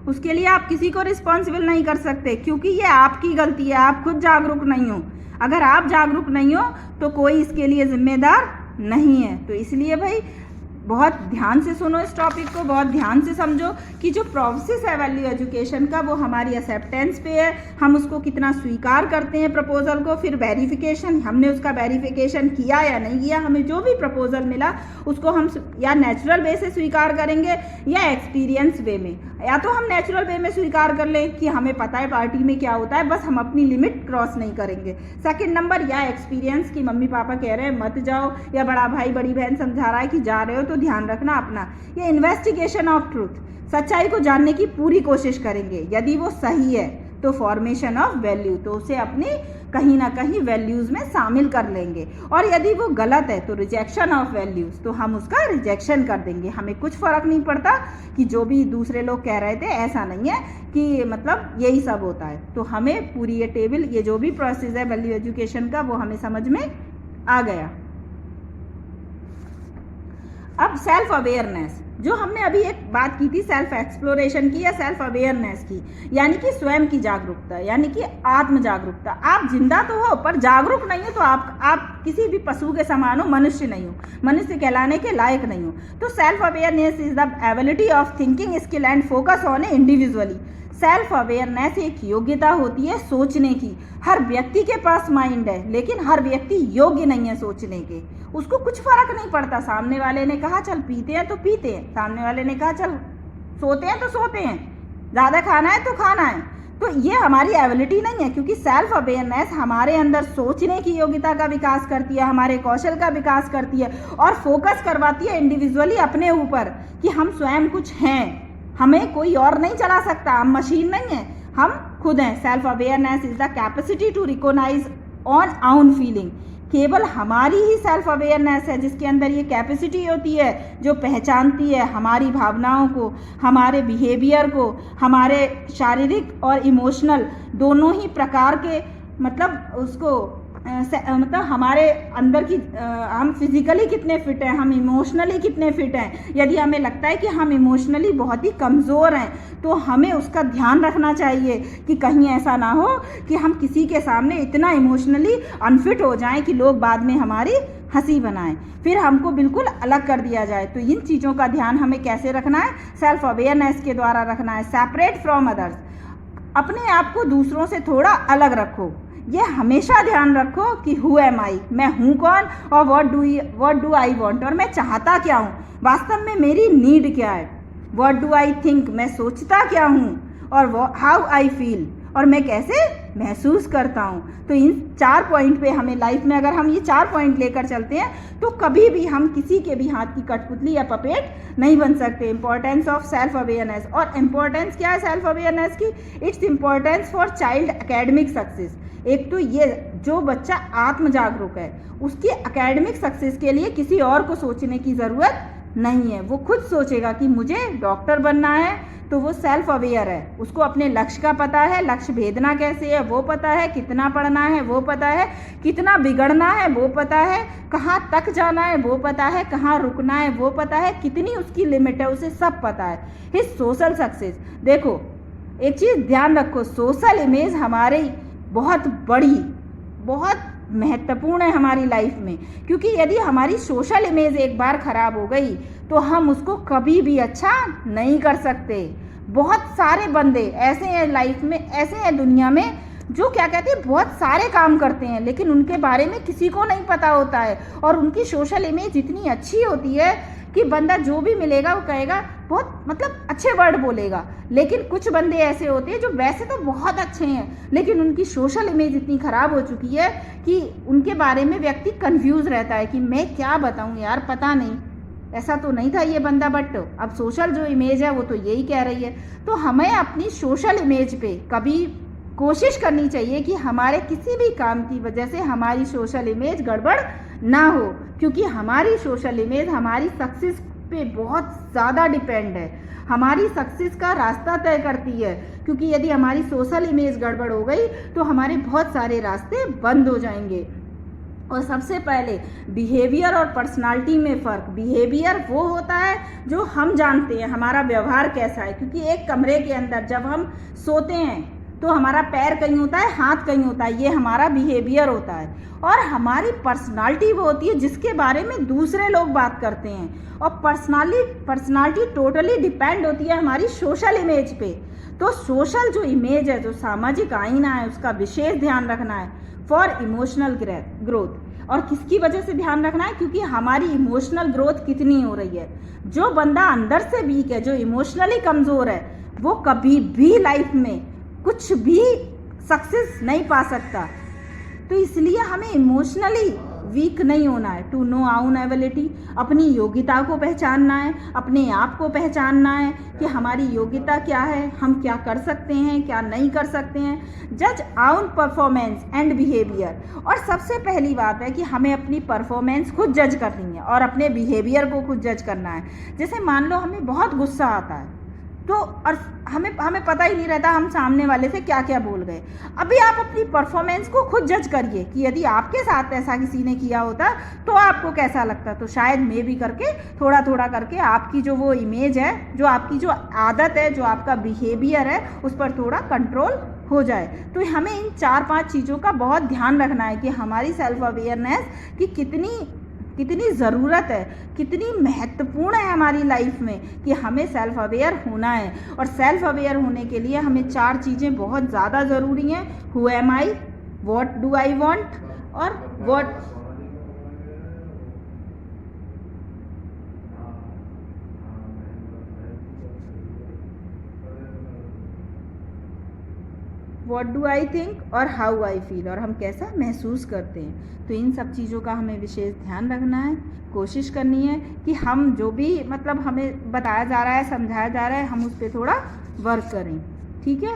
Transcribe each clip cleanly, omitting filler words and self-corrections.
उसके लिए आप किसी को रिस्पॉन्सिबल नहीं कर सकते, क्योंकि ये आपकी गलती है, आप खुद जागरूक नहीं हो। अगर आप जागरूक नहीं हो तो कोई इसके लिए जिम्मेदार नहीं है। तो इसलिए भाई बहुत ध्यान से सुनो इस टॉपिक को, बहुत ध्यान से समझो कि जो प्रोसेस है वैल्यू एजुकेशन का वो हमारी एक्सेप्टेंस पे है, हम उसको कितना स्वीकार करते हैं प्रपोजल को, फिर वेरिफिकेशन, हमने उसका वेरिफिकेशन किया या नहीं किया, हमें जो भी प्रपोजल मिला उसको हम या नेचुरल वे से स्वीकार करेंगे या एक्सपीरियंस वे में। या तो हम नेचुरल वे में स्वीकार कर लें कि हमें पता है पार्टी में क्या होता है, बस हम अपनी लिमिट क्रॉस नहीं करेंगे। सेकंड नंबर, या एक्सपीरियंस की मम्मी पापा कह रहे हैं मत जाओ, या बड़ा भाई बड़ी बहन समझा रहा है कि जा रहे हो तो ध्यान रखना अपना। ये इन्वेस्टिगेशन ऑफ ट्रूथ, सच्चाई को जानने की पूरी कोशिश करेंगे, यदि वो सही है तो फॉर्मेशन ऑफ वैल्यू, तो उसे अपनी कहीं ना कहीं वैल्यूज़ में शामिल कर लेंगे, और यदि वो गलत है तो रिजेक्शन ऑफ वैल्यूज़, तो हम उसका रिजेक्शन कर देंगे। हमें कुछ फ़र्क नहीं पड़ता कि जो भी दूसरे लोग कह रहे थे, ऐसा नहीं है कि मतलब यही सब होता है। तो हमें पूरी ये टेबल, ये जो भी प्रोसेस है वैल्यू एजुकेशन का, वो हमें समझ में आ गया। अब सेल्फ अवेयरनेस, जो हमने अभी एक बात की थी सेल्फ एक्सप्लोरेशन की या सेल्फ अवेयरनेस की, यानी कि स्वयं की जागरूकता, यानी कि आत्म जागरूकता। आप जिंदा तो हो पर जागरूक नहीं हो, तो आप किसी भी पशु के समान हो, मनुष्य नहीं हो, मनुष्य कहलाने के लायक नहीं हो। तो self awareness is the ability of thinking skill and focus on A individually. Self awareness एक योग्यता होती है सोचने की। हर व्यक्ति के पास माइंड है, लेकिन हर व्यक्ति योग्य नहीं है सोचने के। उसको कुछ फर्क नहीं पड़ता, सामने वाले ने कहा चल पीते हैं तो पीते हैं, सामने वाले ने कहा चल सोते हैं तो सोते हैं, ज़्यादा खाना है तो खाना है। तो ये हमारी एबिलिटी नहीं है, क्योंकि सेल्फ अवेयरनेस हमारे अंदर सोचने की योग्यता का विकास करती है, हमारे कौशल का विकास करती है, और फोकस करवाती है इंडिविजुअली अपने ऊपर कि हम स्वयं कुछ हैं, हमें कोई और नहीं चला सकता, हम मशीन नहीं है, हम खुद हैं। Self awareness is the capacity to recognise on own feeling. केवल हमारी ही सेल्फ अवेयरनेस है जिसके अंदर ये कैपेसिटी होती है, जो पहचानती है हमारी भावनाओं को, हमारे बिहेवियर को, हमारे शारीरिक और इमोशनल दोनों ही प्रकार के, मतलब उसको मतलब हमारे अंदर की हम फिजिकली कितने फिट हैं, हम इमोशनली कितने फिट हैं। यदि हमें लगता है कि हम इमोशनली बहुत ही कमज़ोर हैं तो हमें उसका ध्यान रखना चाहिए कि कहीं ऐसा ना हो कि हम किसी के सामने इतना इमोशनली अनफिट हो जाएं कि लोग बाद में हमारी हंसी बनाएं, फिर हमको बिल्कुल अलग कर दिया जाए। तो इन चीज़ों का ध्यान हमें कैसे रखना है? सेल्फ अवेयरनेस के द्वारा रखना है। सेपरेट फ्रॉम अदर्स, अपने आप को दूसरों से थोड़ा अलग रखो। ये हमेशा ध्यान रखो कि हु एम आई, मैं हूँ कौन, और व्हाट डू आई वांट, और मैं चाहता क्या हूँ, वास्तव में मेरी नीड क्या है। व्हाट डू आई थिंक, मैं सोचता क्या हूँ, और हाउ आई फील, और मैं कैसे महसूस करता हूँ। तो इन 4 पॉइंट पे हमें लाइफ में, अगर हम ये 4 पॉइंट लेकर चलते हैं तो कभी भी हम किसी के भी हाथ की कठपुतली या पपेट नहीं बन सकते। इंपॉर्टेंस ऑफ सेल्फ अवेयरनेस, और इम्पोर्टेंस क्या है सेल्फ अवेयरनेस की? Its importance for child academic success. एक तो ये, जो बच्चा आत्म जागरूक है उसकी एकेडमिक सक्सेस के लिए किसी और को सोचने की ज़रूरत नहीं है। वो खुद सोचेगा कि मुझे डॉक्टर बनना है, तो वो सेल्फ अवेयर है, उसको अपने लक्ष्य का पता है, लक्ष्य भेदना कैसे है वो पता है, कितना पढ़ना है वो पता है, कितना बिगड़ना है वो पता है, कहाँ तक जाना है वो पता है, कहाँ रुकना है वो पता है, कितनी उसकी लिमिट है उसे सब पता है। हिज सोशल सक्सेस, देखो एक चीज़ ध्यान रखो, सोशल इमेज हमारी बहुत बड़ी, बहुत महत्वपूर्ण है हमारी लाइफ में, क्योंकि यदि हमारी सोशल इमेज एक बार खराब हो गई तो हम उसको कभी भी अच्छा नहीं कर सकते। बहुत सारे बंदे ऐसे हैं लाइफ में, ऐसे हैं दुनिया में, जो क्या कहते हैं बहुत सारे काम करते हैं लेकिन उनके बारे में किसी को नहीं पता होता है, और उनकी सोशल इमेज इतनी अच्छी होती है कि बंदा जो भी मिलेगा वो कहेगा बहुत, मतलब अच्छे वर्ड बोलेगा। लेकिन कुछ बंदे ऐसे होते हैं जो वैसे तो बहुत अच्छे हैं लेकिन उनकी सोशल इमेज इतनी ख़राब हो चुकी है कि उनके बारे में व्यक्ति कंफ्यूज रहता है कि मैं क्या बताऊं यार, पता नहीं, ऐसा तो नहीं था ये बंदा, बट अब सोशल जो इमेज है वो तो यही कह रही है। तो हमें अपनी सोशल इमेज पे कभी कोशिश करनी चाहिए कि हमारे किसी भी काम की वजह से हमारी सोशल इमेज गड़बड़ ना हो, क्योंकि हमारी सोशल इमेज हमारी सक्सेस पे बहुत ज़्यादा डिपेंड है, हमारी सक्सेस का रास्ता तय करती है। क्योंकि यदि हमारी सोशल इमेज गड़बड़ हो गई तो हमारे बहुत सारे रास्ते बंद हो जाएंगे। और सबसे पहले बिहेवियर और पर्सनालिटी में फ़र्क। बिहेवियर वो होता है जो हम जानते हैं हमारा व्यवहार कैसा है, क्योंकि एक कमरे के अंदर जब हम सोते हैं तो हमारा पैर कहीं होता है, हाथ कहीं होता है, ये हमारा बिहेवियर होता है। और हमारी पर्सनालिटी वो होती है जिसके बारे में दूसरे लोग बात करते हैं। और पर्सनालिटी टोटली डिपेंड होती है हमारी सोशल इमेज पे। तो सोशल जो इमेज है, जो सामाजिक आईना है, उसका विशेष ध्यान रखना है फॉर इमोशनल ग्रोथ। और किसकी वजह से ध्यान रखना है? क्योंकि हमारी इमोशनल ग्रोथ कितनी हो रही है। जो बंदा अंदर से वीक है, जो इमोशनली कमज़ोर है, वो कभी भी लाइफ में कुछ भी सक्सेस नहीं पा सकता। तो इसलिए हमें इमोशनली वीक नहीं होना है। टू नो आउन एबिलिटी, अपनी योग्यता को पहचानना है, अपने आप को पहचानना है कि हमारी योग्यता क्या है, हम क्या कर सकते हैं, क्या नहीं कर सकते हैं। जज आउन परफॉर्मेंस एंड बिहेवियर। और सबसे पहली बात है कि हमें अपनी परफॉर्मेंस खुद जज करनी है और अपने बिहेवियर को खुद जज करना है। जैसे मान लो हमें बहुत गुस्सा आता है तो और हमें पता ही नहीं रहता हम सामने वाले से क्या क्या बोल गए। अभी आप अपनी परफॉर्मेंस को खुद जज करिए कि यदि आपके साथ ऐसा किसी ने किया होता तो आपको कैसा लगता। तो शायद मैं भी करके थोड़ा थोड़ा करके आपकी जो वो इमेज है, जो आपकी जो आदत है, जो आपका बिहेवियर है, उस पर थोड़ा कंट्रोल हो जाए। तो हमें इन 4-5 चीज़ों का बहुत ध्यान रखना है कि हमारी सेल्फ अवेयरनेस की कितनी ज़रूरत है, कितनी महत्वपूर्ण है हमारी लाइफ में कि हमें सेल्फ अवेयर होना है। और सेल्फ अवेयर होने के लिए हमें 4 चीज़ें बहुत ज़्यादा ज़रूरी हैं। Who am I, what do I want, और व्हाट डू आई थिंक और हाउ आई फील, और हम कैसा महसूस करते हैं। तो इन सब चीज़ों का हमें विशेष ध्यान रखना है। कोशिश करनी है कि हम जो भी मतलब हमें बताया जा रहा है, समझाया जा रहा है, हम उस पर थोड़ा वर्क करें। ठीक है,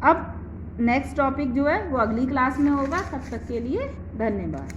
अब नेक्स्ट टॉपिक जो है वो अगली क्लास में होगा। तब तक के लिए धन्यवाद।